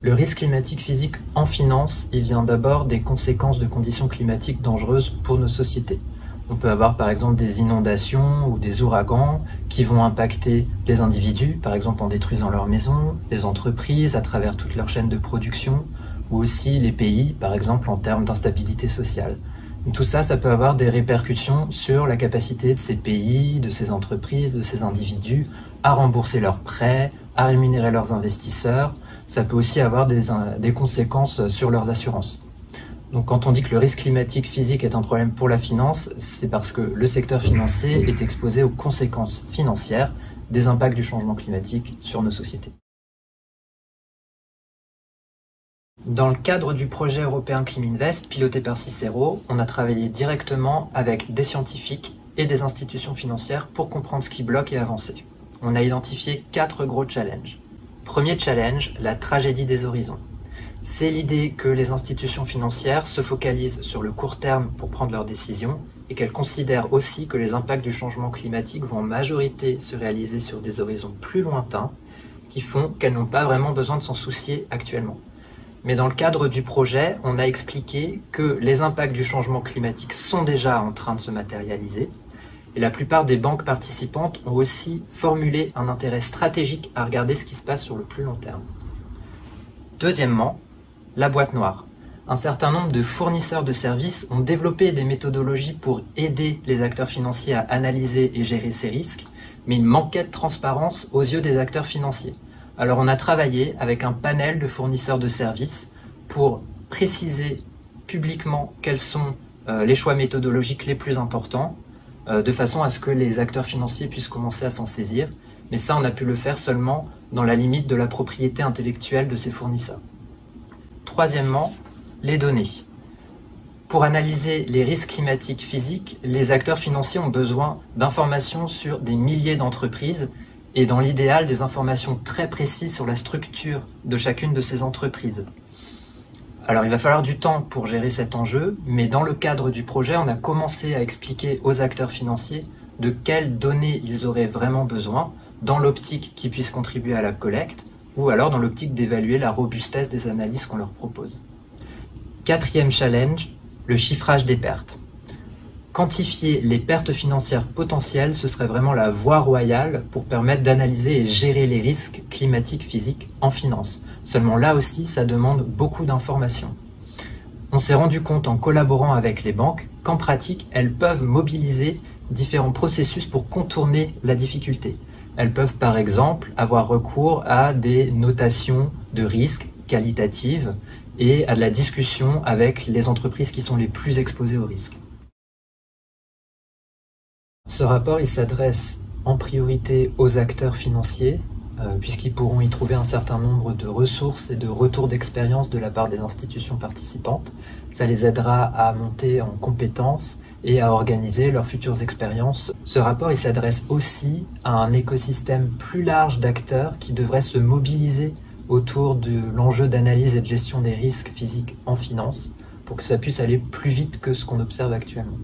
Le risque climatique physique en finance, il vient d'abord des conséquences de conditions climatiques dangereuses pour nos sociétés. On peut avoir par exemple des inondations ou des ouragans qui vont impacter les individus, par exemple en détruisant leurs maisons, les entreprises à travers toute leur chaîne de production, ou aussi les pays, par exemple en termes d'instabilité sociale. Tout ça, ça peut avoir des répercussions sur la capacité de ces pays, de ces entreprises, de ces individus à rembourser leurs prêts, à rémunérer leurs investisseurs. Ça peut aussi avoir des conséquences sur leurs assurances. Donc quand on dit que le risque climatique physique est un problème pour la finance, c'est parce que le secteur financier est exposé aux conséquences financières des impacts du changement climatique sur nos sociétés. Dans le cadre du projet européen Climinvest, piloté par Cicero, on a travaillé directement avec des scientifiques et des institutions financières pour comprendre ce qui bloque et avancer. On a identifié 4 gros challenges. Premier challenge, la tragédie des horizons. C'est l'idée que les institutions financières se focalisent sur le court terme pour prendre leurs décisions et qu'elles considèrent aussi que les impacts du changement climatique vont en majorité se réaliser sur des horizons plus lointains qui font qu'elles n'ont pas vraiment besoin de s'en soucier actuellement. Mais dans le cadre du projet, on a expliqué que les impacts du changement climatique sont déjà en train de se matérialiser et la plupart des banques participantes ont aussi formulé un intérêt stratégique à regarder ce qui se passe sur le plus long terme. Deuxièmement, la boîte noire. Un certain nombre de fournisseurs de services ont développé des méthodologies pour aider les acteurs financiers à analyser et gérer ces risques, mais il manquait de transparence aux yeux des acteurs financiers. Alors on a travaillé avec un panel de fournisseurs de services pour préciser publiquement quels sont les choix méthodologiques les plus importants, de façon à ce que les acteurs financiers puissent commencer à s'en saisir. Mais ça, on a pu le faire seulement dans la limite de la propriété intellectuelle de ces fournisseurs. Troisièmement, les données. Pour analyser les risques climatiques physiques, les acteurs financiers ont besoin d'informations sur des milliers d'entreprises et dans l'idéal des informations très précises sur la structure de chacune de ces entreprises. Alors il va falloir du temps pour gérer cet enjeu, mais dans le cadre du projet, on a commencé à expliquer aux acteurs financiers de quelles données ils auraient vraiment besoin dans l'optique qui puisse contribuer à la collecte ou alors dans l'optique d'évaluer la robustesse des analyses qu'on leur propose. Quatrième challenge, le chiffrage des pertes. Quantifier les pertes financières potentielles, ce serait vraiment la voie royale pour permettre d'analyser et gérer les risques climatiques physiques en finance. Seulement là aussi, ça demande beaucoup d'informations. On s'est rendu compte en collaborant avec les banques qu'en pratique, elles peuvent mobiliser différents processus pour contourner la difficulté. Elles peuvent par exemple avoir recours à des notations de risque qualitatives et à de la discussion avec les entreprises qui sont les plus exposées au risque. Ce rapport, il s'adresse en priorité aux acteurs financiers, puisqu'ils pourront y trouver un certain nombre de ressources et de retours d'expérience de la part des institutions participantes. Ça les aidera à monter en compétences et à organiser leurs futures expériences. Ce rapport, il s'adresse aussi à un écosystème plus large d'acteurs qui devraient se mobiliser autour de l'enjeu d'analyse et de gestion des risques physiques en finance pour que ça puisse aller plus vite que ce qu'on observe actuellement.